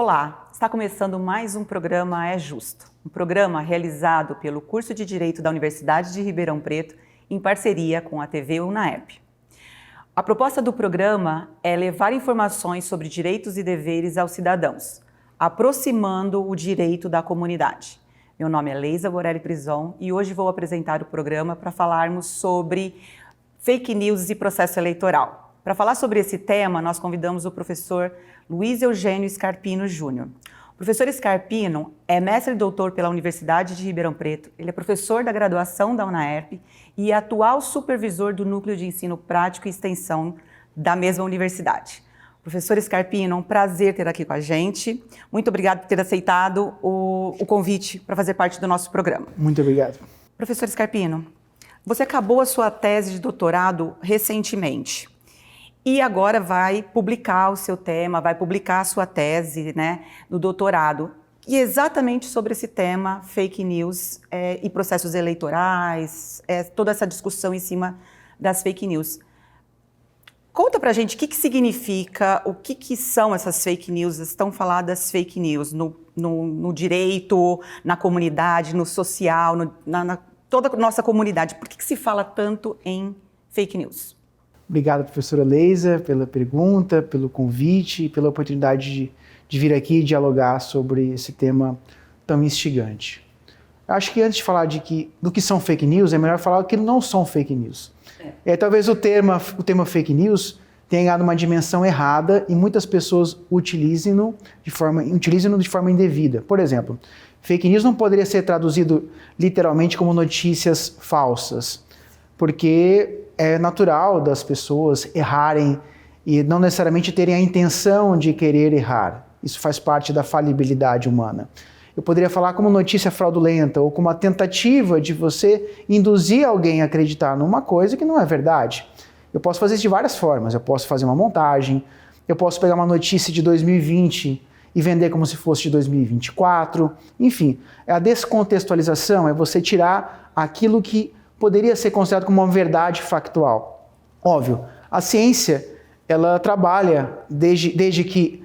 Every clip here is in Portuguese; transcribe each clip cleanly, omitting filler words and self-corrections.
Olá, está começando mais um programa É Justo, um programa realizado pelo curso de Direito da Universidade de Ribeirão Preto em parceria com a TV UNAERP. A proposta do programa é levar informações sobre direitos e deveres aos cidadãos, aproximando o direito da comunidade. Meu nome é Leisa Borelli Prison e hoje vou apresentar o programa para falarmos sobre fake news e processo eleitoral. Para falar sobre esse tema, nós convidamos o professor Luiz Eugênio Scarpino Júnior. O professor Scarpino é mestre e doutor pela Universidade de Ribeirão Preto, ele é professor da graduação da UNAERP e atual supervisor do Núcleo de Ensino Prático e Extensão da mesma universidade. Professor Scarpino, é um prazer ter aqui com a gente. Muito obrigado por ter aceitado o convite para fazer parte do nosso programa. Muito obrigado. Professor Scarpino, você acabou a sua tese de doutorado recentemente. E agora vai publicar o seu tema, vai publicar a sua tese, do doutorado. E exatamente sobre esse tema, fake news e processos eleitorais, toda essa discussão em cima das fake news. Conta pra gente o que significa, o que são essas fake news, as tão faladas fake news no direito, na comunidade, no social, na toda a nossa comunidade. Por que se fala tanto em fake news? Obrigado, professora Leisa, pela pergunta, pelo convite e pela oportunidade de vir aqui dialogar sobre esse tema tão instigante. Eu acho que antes de falar do que são fake news, é melhor falar o que não são fake news. Talvez o tema fake news tenha ganhado uma dimensão errada e muitas pessoas utilizem-no de forma indevida. Por exemplo, fake news não poderia ser traduzido literalmente como notícias falsas, porque é natural das pessoas errarem e não necessariamente terem a intenção de querer errar. Isso faz parte da falibilidade humana. Eu poderia falar como notícia fraudulenta ou como uma tentativa de você induzir alguém a acreditar numa coisa que não é verdade. Eu posso fazer isso de várias formas. Eu posso fazer uma montagem, eu posso pegar uma notícia de 2020 e vender como se fosse de 2024. Enfim, a descontextualização é você tirar aquilo que poderia ser considerado como uma verdade factual. Óbvio, a ciência ela trabalha desde que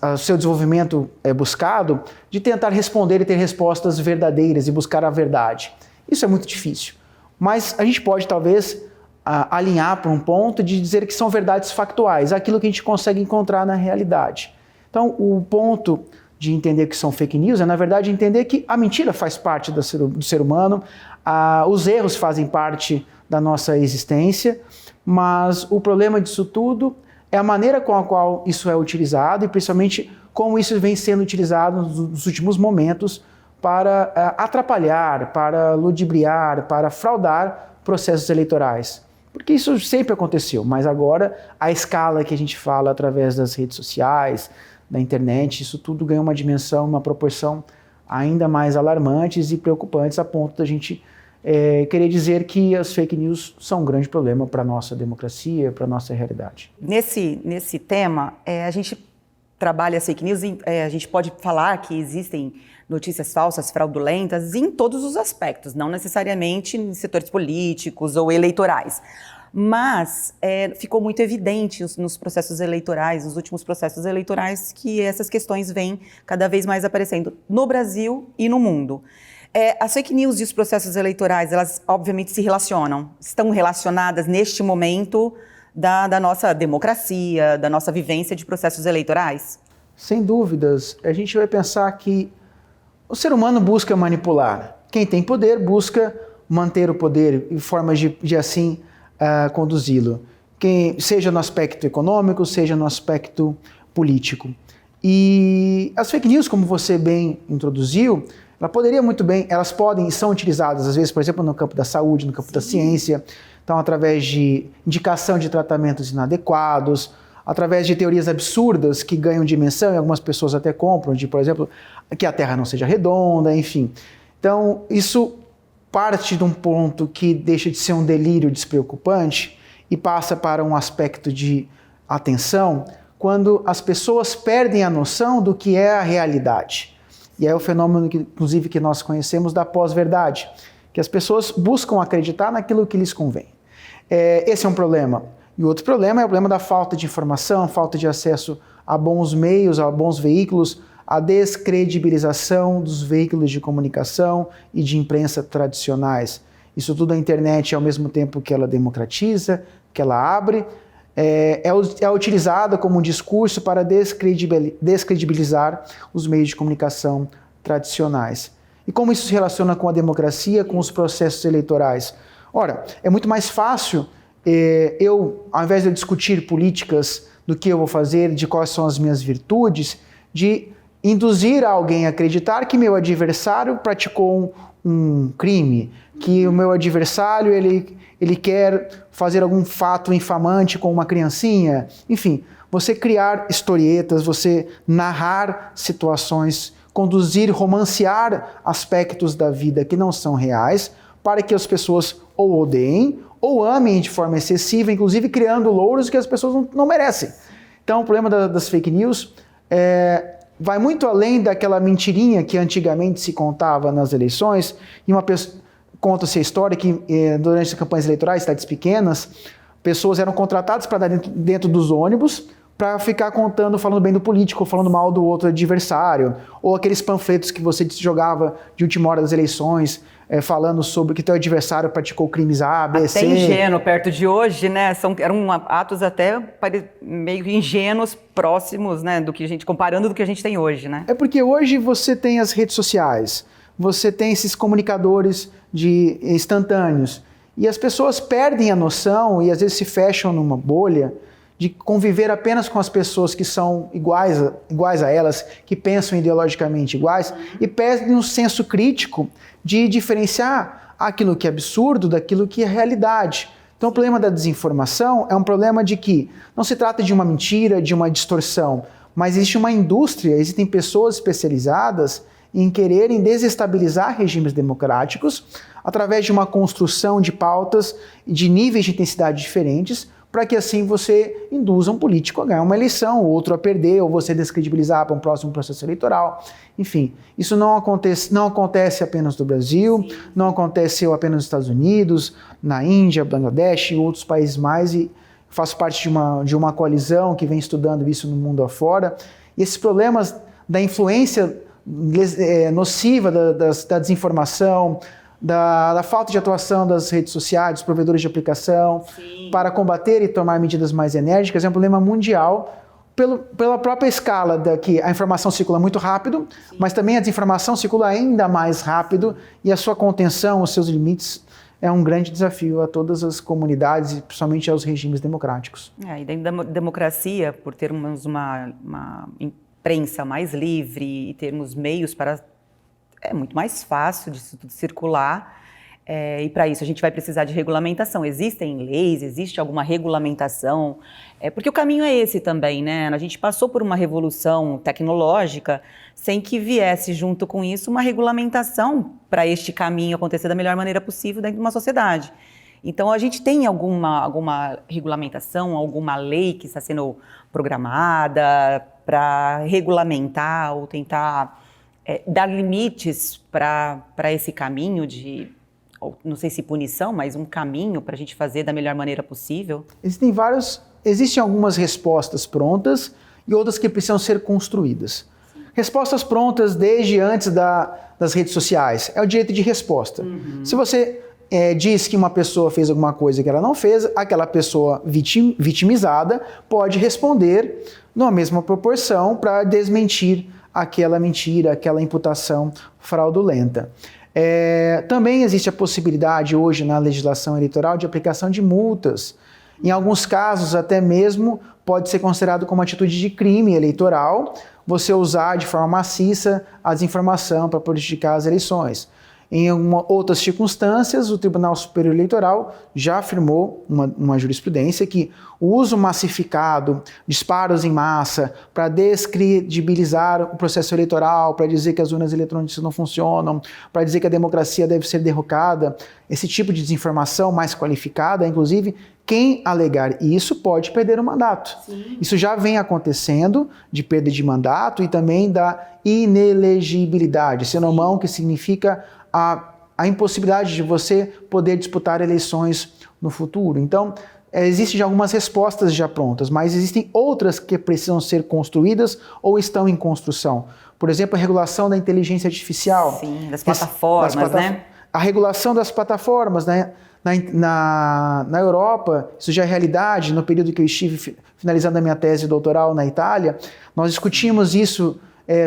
o seu desenvolvimento é buscado, de tentar responder e ter respostas verdadeiras e buscar a verdade. Isso é muito difícil, mas a gente pode talvez alinhar para um ponto de dizer que são verdades factuais, aquilo que a gente consegue encontrar na realidade. Então, o ponto de entender que são fake news é, na verdade, entender que a mentira faz parte do ser humano, os erros fazem parte da nossa existência, mas o problema disso tudo é a maneira com a qual isso é utilizado e principalmente como isso vem sendo utilizado nos últimos momentos para atrapalhar, para ludibriar, para fraudar processos eleitorais. Porque isso sempre aconteceu, mas agora a escala que a gente fala através das redes sociais, da internet, isso tudo ganha uma dimensão, uma proporção ainda mais alarmantes e preocupantes a ponto da gente querer dizer que as fake news são um grande problema para a nossa democracia, para a nossa realidade. Nesse tema, a gente trabalha as fake news, a gente pode falar que existem notícias falsas, fraudulentas, em todos os aspectos, não necessariamente em setores políticos ou eleitorais. Mas ficou muito evidente nos processos eleitorais, nos últimos processos eleitorais, que essas questões vêm cada vez mais aparecendo no Brasil e no mundo. As fake news e os processos eleitorais, elas obviamente se relacionam, estão relacionadas neste momento da nossa democracia, da nossa vivência de processos eleitorais? Sem dúvidas. A gente vai pensar que o ser humano busca manipular. Quem tem poder busca manter o poder e formas de assim conduzi-lo, seja no aspecto econômico, seja no aspecto político. E as fake news, como você bem introduziu, elas podem e são utilizadas, às vezes, por exemplo, no campo da saúde, no campo da ciência, então através de indicação de tratamentos inadequados, através de teorias absurdas que ganham dimensão e algumas pessoas até compram, por exemplo, que a Terra não seja redonda, enfim. Então, isso parte de um ponto que deixa de ser um delírio despreocupante e passa para um aspecto de atenção quando as pessoas perdem a noção do que é a realidade. E é o fenômeno, inclusive, que nós conhecemos da pós-verdade, que as pessoas buscam acreditar naquilo que lhes convém. Esse é um problema. E o outro problema é o problema da falta de informação, falta de acesso a bons meios, a bons veículos, a descredibilização dos veículos de comunicação e de imprensa tradicionais. Isso tudo a internet, ao mesmo tempo que ela democratiza, que ela abre, é utilizada como um discurso para descredibilizar os meios de comunicação tradicionais. E como isso se relaciona com a democracia, com os processos eleitorais? Ora, é muito mais fácil ao invés de eu discutir políticas do que eu vou fazer, de quais são as minhas virtudes, de induzir alguém a acreditar que meu adversário praticou um crime, que o meu adversário ele quer fazer algum fato infamante com uma criancinha. Enfim, você criar historietas, você narrar situações, conduzir, romancear aspectos da vida que não são reais, para que as pessoas ou odeiem ou amem de forma excessiva, inclusive criando louros que as pessoas não merecem. Então, o problema das fake news vai muito além daquela mentirinha que antigamente se contava nas eleições, e uma pessoa conta-se a história que durante as campanhas eleitorais, cidades pequenas, pessoas eram contratadas para dar dentro dos ônibus para ficar contando, falando bem do político, ou falando mal do outro adversário, ou aqueles panfletos que você jogava de última hora das eleições, falando sobre que teu adversário praticou crimes A, B, C. Até ingênuo perto de hoje, né? Eram atos até meio ingênuos, próximos, né? Comparando do que a gente tem hoje, né? É porque hoje você tem as redes sociais, você tem esses comunicadores instantâneos, e as pessoas perdem a noção e às vezes se fecham numa bolha de conviver apenas com as pessoas que são iguais a elas, que pensam ideologicamente iguais, e perdem um senso crítico de diferenciar aquilo que é absurdo daquilo que é realidade. Então o problema da desinformação é um problema de que não se trata de uma mentira, de uma distorção, mas existe uma indústria, existem pessoas especializadas em quererem desestabilizar regimes democráticos através de uma construção de pautas de níveis de intensidade diferentes, para que assim você induza um político a ganhar uma eleição, outro a perder, ou você descredibilizar para um próximo processo eleitoral. Enfim, isso não acontece apenas no Brasil, não aconteceu apenas nos Estados Unidos, na Índia, Bangladesh e outros países mais, e faço parte de uma coalizão que vem estudando isso no mundo afora. E esses problemas da influência nociva da desinformação, da falta de atuação das redes sociais, dos provedores de aplicação, para combater e tomar medidas mais enérgicas, é um problema mundial, pela própria escala que a informação circula muito rápido, mas também a desinformação circula ainda mais rápido, e a sua contenção, os seus limites, é um grande desafio a todas as comunidades e principalmente aos regimes democráticos. E dentro da democracia, por termos uma imprensa mais livre e termos meios para... É muito mais fácil disso tudo circular, e para isso a gente vai precisar de regulamentação. Existem leis, existe alguma regulamentação, porque o caminho é esse também, né? A gente passou por uma revolução tecnológica sem que viesse junto com isso uma regulamentação para este caminho acontecer da melhor maneira possível dentro de uma sociedade. Então a gente tem alguma regulamentação, alguma lei que está sendo programada para regulamentar ou tentar dar limites para esse caminho não sei se punição, mas um caminho para a gente fazer da melhor maneira possível? Existem algumas respostas prontas e outras que precisam ser construídas. Respostas prontas desde antes das redes sociais, é o direito de resposta. Se você diz que uma pessoa fez alguma coisa que ela não fez, aquela pessoa vitimizada pode responder numa mesma proporção para desmentir aquela mentira, aquela imputação fraudulenta. Também existe a possibilidade hoje na legislação eleitoral de aplicação de multas. Em alguns casos, até mesmo pode ser considerado como atitude de crime eleitoral você usar de forma maciça a desinformação para prejudicar as eleições. Em outras circunstâncias, o Tribunal Superior Eleitoral já afirmou uma jurisprudência que o uso massificado, disparos em massa, para descredibilizar o processo eleitoral, para dizer que as urnas eletrônicas não funcionam, para dizer que a democracia deve ser derrocada, esse tipo de desinformação mais qualificada, inclusive, quem alegar isso pode perder o mandato. Sim. Isso já vem acontecendo, de perda de mandato e também da inelegibilidade, senomão, que significa a impossibilidade de você poder disputar eleições no futuro. Então, existem já algumas respostas já prontas, mas existem outras que precisam ser construídas ou estão em construção. Por exemplo, a regulação da inteligência artificial. Sim, das plataformas, né? A regulação das plataformas, né? Na Europa, isso já é realidade. No período que eu estive finalizando a minha tese doutoral na Itália, nós discutimos isso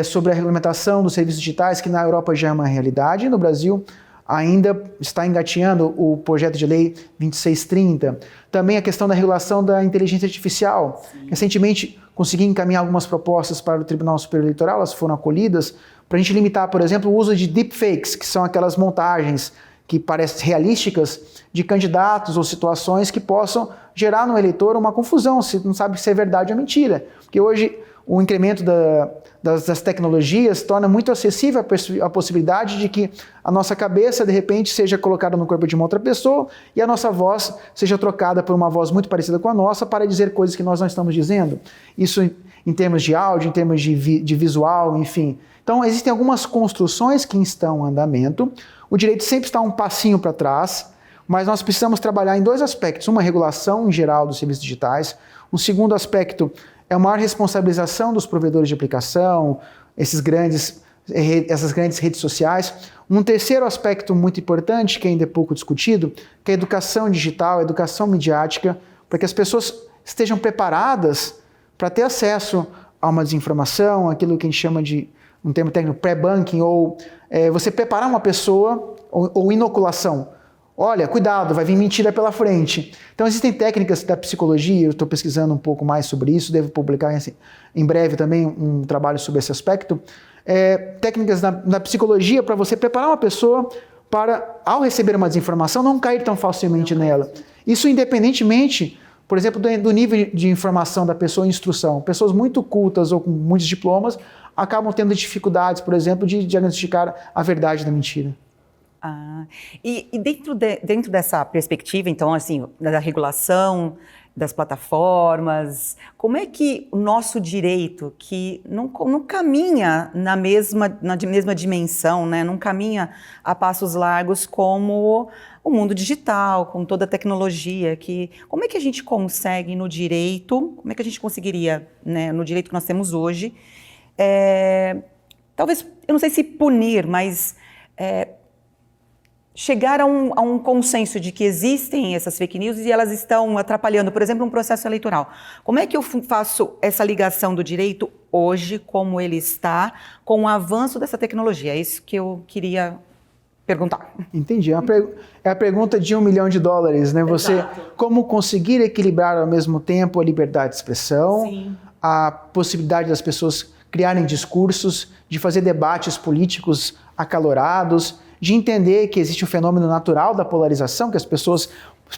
sobre a regulamentação dos serviços digitais, que na Europa já é uma realidade, e no Brasil ainda está engateando o projeto de lei 2630. Também a questão da regulação da inteligência artificial. Sim. Recentemente consegui encaminhar algumas propostas para o Tribunal Superior Eleitoral, elas foram acolhidas, para a gente limitar, por exemplo, o uso de deepfakes, que são aquelas montagens que parecem realísticas de candidatos ou situações que possam gerar no eleitor uma confusão, se não sabe se é verdade ou mentira. Porque hoje o incremento das tecnologias torna muito acessível a possibilidade de que a nossa cabeça, de repente, seja colocada no corpo de uma outra pessoa e a nossa voz seja trocada por uma voz muito parecida com a nossa para dizer coisas que nós não estamos dizendo. Isso em termos de áudio, em termos de visual, enfim. Então, existem algumas construções que estão em andamento. O direito sempre está um passinho para trás, mas nós precisamos trabalhar em dois aspectos. Uma, regulação em geral dos serviços digitais. Um segundo aspecto é a maior responsabilização dos provedores de aplicação, essas grandes redes sociais. Um terceiro aspecto muito importante, que ainda é pouco discutido, que é a educação digital, a educação midiática, para que as pessoas estejam preparadas para ter acesso a uma desinformação, aquilo que a gente chama de, um termo técnico, pré-banking, ou você preparar uma pessoa, ou inoculação. Olha, cuidado, vai vir mentira pela frente. Então existem técnicas da psicologia, eu estou pesquisando um pouco mais sobre isso, devo publicar em breve também um trabalho sobre esse aspecto. Técnicas da psicologia para você preparar uma pessoa para, ao receber uma desinformação, não cair tão facilmente nela. Isso independentemente, por exemplo, do nível de informação da pessoa em instrução. Pessoas muito cultas ou com muitos diplomas acabam tendo dificuldades, por exemplo, de diagnosticar a verdade da mentira. E dentro dessa perspectiva, então, assim, da regulação das plataformas, como é que o nosso direito, que não caminha na mesma dimensão, né, não caminha a passos largos como o mundo digital, com toda a tecnologia, como é que a gente consegue no direito, como é que a gente conseguiria, né, no direito que nós temos hoje, talvez, eu não sei se punir, mas chegar a um consenso de que existem essas fake news e elas estão atrapalhando, por exemplo, um processo eleitoral. Como é que eu faço essa ligação do direito hoje, como ele está, com o avanço dessa tecnologia? É isso que eu queria perguntar. Entendi. É a pergunta de $1 milhão, né? Você, exato. Como conseguir equilibrar ao mesmo tempo a liberdade de expressão, sim, a possibilidade das pessoas criarem discursos, de fazer debates políticos acalorados, de entender que existe o fenômeno natural da polarização, que as pessoas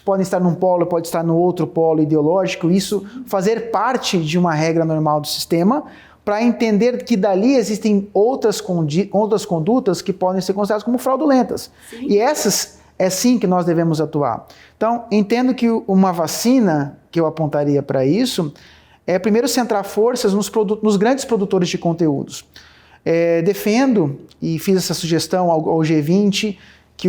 podem estar num polo, podem estar no outro polo ideológico, isso fazer parte de uma regra normal do sistema, para entender que dali existem outras condutas que podem ser consideradas como fraudulentas. Sim. E essas é sim que nós devemos atuar. Então, entendo que uma vacina, que eu apontaria para isso, é primeiro centrar forças nos grandes produtores de conteúdos. Defendo, e fiz essa sugestão ao G20, que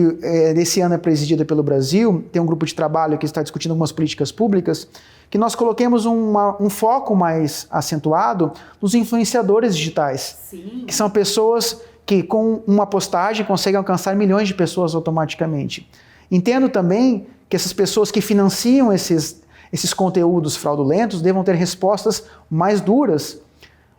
desse ano é presidida pelo Brasil, tem um grupo de trabalho que está discutindo algumas políticas públicas, que nós coloquemos um foco mais acentuado nos influenciadores digitais. Sim. Que são pessoas que com uma postagem conseguem alcançar milhões de pessoas automaticamente. Entendo também que essas pessoas que financiam esses conteúdos fraudulentos devam ter respostas mais duras.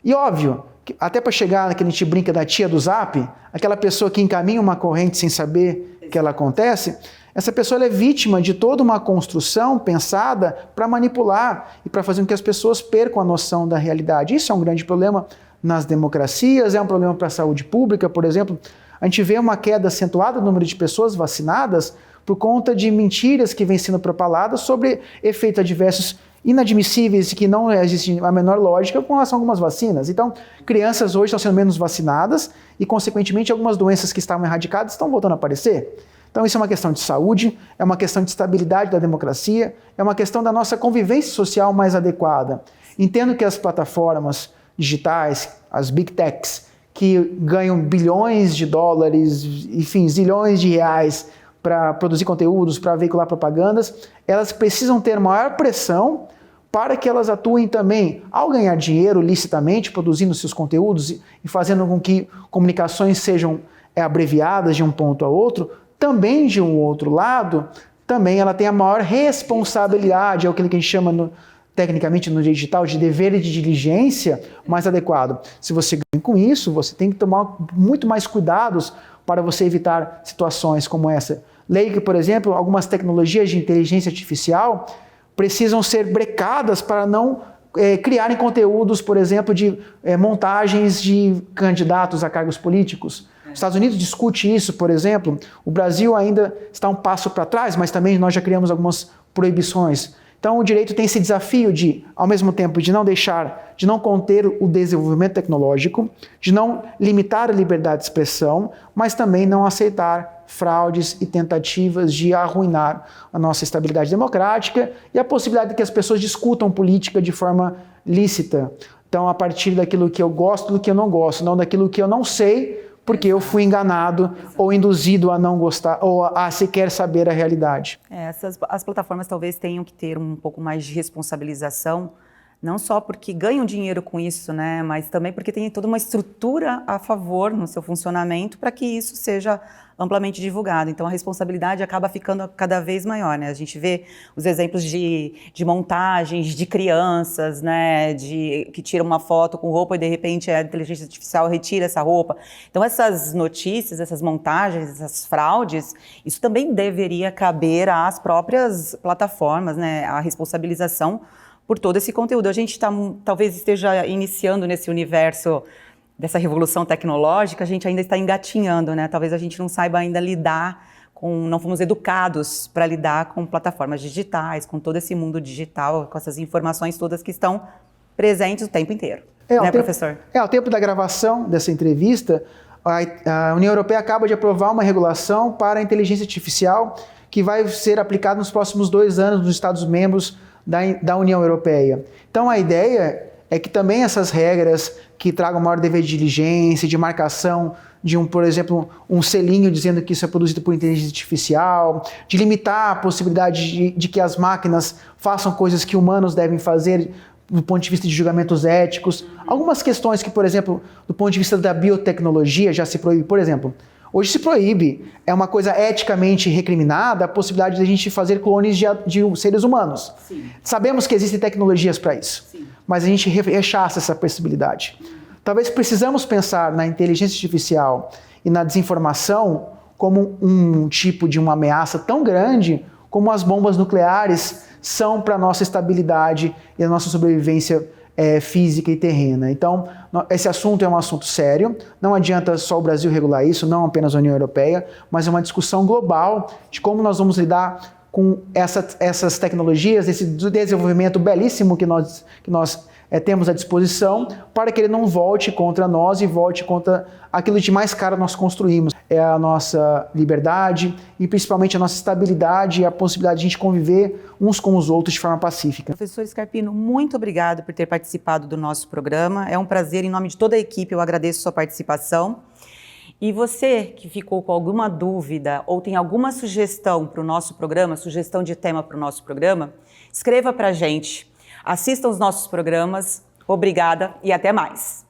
E óbvio, até para chegar naquele que a gente brinca da tia do Zap, aquela pessoa que encaminha uma corrente sem saber que ela acontece, essa pessoa ela é vítima de toda uma construção pensada para manipular e para fazer com que as pessoas percam a noção da realidade. Isso é um grande problema nas democracias, é um problema para a saúde pública, por exemplo. A gente vê uma queda acentuada no número de pessoas vacinadas por conta de mentiras que vêm sendo propaladas sobre efeitos adversos inadmissíveis e que não existe a menor lógica com relação a algumas vacinas. Então, crianças hoje estão sendo menos vacinadas e, consequentemente, algumas doenças que estavam erradicadas estão voltando a aparecer. Então, isso é uma questão de saúde, é uma questão de estabilidade da democracia, é uma questão da nossa convivência social mais adequada. Entendo que as plataformas digitais, as big techs, que ganham bilhões de dólares, enfim, zilhões de reais para produzir conteúdos, para veicular propagandas, elas precisam ter maior pressão para que elas atuem também, ao ganhar dinheiro licitamente, produzindo seus conteúdos e fazendo com que comunicações sejam abreviadas de um ponto a outro, também de um outro lado, também ela tem a maior responsabilidade, é o que a gente chama tecnicamente no digital de dever de diligência mais adequado. Se você ganha com isso, você tem que tomar muito mais cuidados para você evitar situações como essa. Leia que, por exemplo, algumas tecnologias de inteligência artificial precisam ser brecadas para não criarem conteúdos, por exemplo, de montagens de candidatos a cargos políticos. Os Estados Unidos discute isso, por exemplo. O Brasil ainda está um passo para trás, mas também nós já criamos algumas proibições. Então o direito tem esse desafio de, ao mesmo tempo, de não conter o desenvolvimento tecnológico, de não limitar a liberdade de expressão, mas também não aceitar fraudes e tentativas de arruinar a nossa estabilidade democrática e a possibilidade de que as pessoas discutam política de forma lícita. Então, a partir daquilo que eu gosto, do que eu não gosto, não daquilo que eu não sei, porque eu fui enganado ou induzido a não gostar ou a sequer saber a realidade. As plataformas talvez tenham que ter um pouco mais de responsabilização, não só porque ganham dinheiro com isso, né, mas também porque tem toda uma estrutura a favor no seu funcionamento para que isso seja amplamente divulgado. Então a responsabilidade acaba ficando cada vez maior, né? A gente vê os exemplos de montagens de crianças, né, que tiram uma foto com roupa e de repente a inteligência artificial retira essa roupa. Então essas notícias, essas montagens, essas fraudes, isso também deveria caber às próprias plataformas, né, a responsabilização por todo esse conteúdo. A gente talvez esteja iniciando nesse universo dessa revolução tecnológica, a gente ainda está engatinhando, né? Talvez a gente não saiba ainda lidar não fomos educados para lidar com plataformas digitais, com todo esse mundo digital, com essas informações todas que estão presentes o tempo inteiro. Professor? Ao tempo da gravação dessa entrevista, a União Europeia acaba de aprovar uma regulação para a inteligência artificial que vai ser aplicada nos próximos 2 anos nos Estados-membros da União Europeia. Então a ideia é que também essas regras que tragam maior dever de diligência, de marcação de por exemplo, um selinho dizendo que isso é produzido por inteligência artificial, de limitar a possibilidade de que as máquinas façam coisas que humanos devem fazer do ponto de vista de julgamentos éticos. Algumas questões que, por exemplo, do ponto de vista da biotecnologia já se proíbe. Por exemplo, hoje se proíbe, é uma coisa eticamente recriminada, a possibilidade de a gente fazer clones de seres humanos. Sim. Sabemos que existem tecnologias para isso, sim, mas a gente rechaça essa possibilidade. Talvez precisamos pensar na inteligência artificial e na desinformação como um tipo de uma ameaça tão grande como as bombas nucleares são para a nossa estabilidade e a nossa sobrevivência física e terrena. Então, esse assunto é um assunto sério, não adianta só o Brasil regular isso, não apenas a União Europeia, mas é uma discussão global de como nós vamos lidar com essas tecnologias, esse desenvolvimento belíssimo que nós temos à disposição, para que ele não volte contra nós e volte contra aquilo de mais caro nós construímos. É a nossa liberdade e principalmente a nossa estabilidade e a possibilidade de a gente conviver uns com os outros de forma pacífica. Professor Scarpino, muito obrigado por ter participado do nosso programa. É um prazer, em nome de toda a equipe, eu agradeço sua participação. E você que ficou com alguma dúvida ou tem alguma sugestão para o nosso programa, sugestão de tema para o nosso programa, escreva para a gente. Assistam os nossos programas. Obrigada e até mais.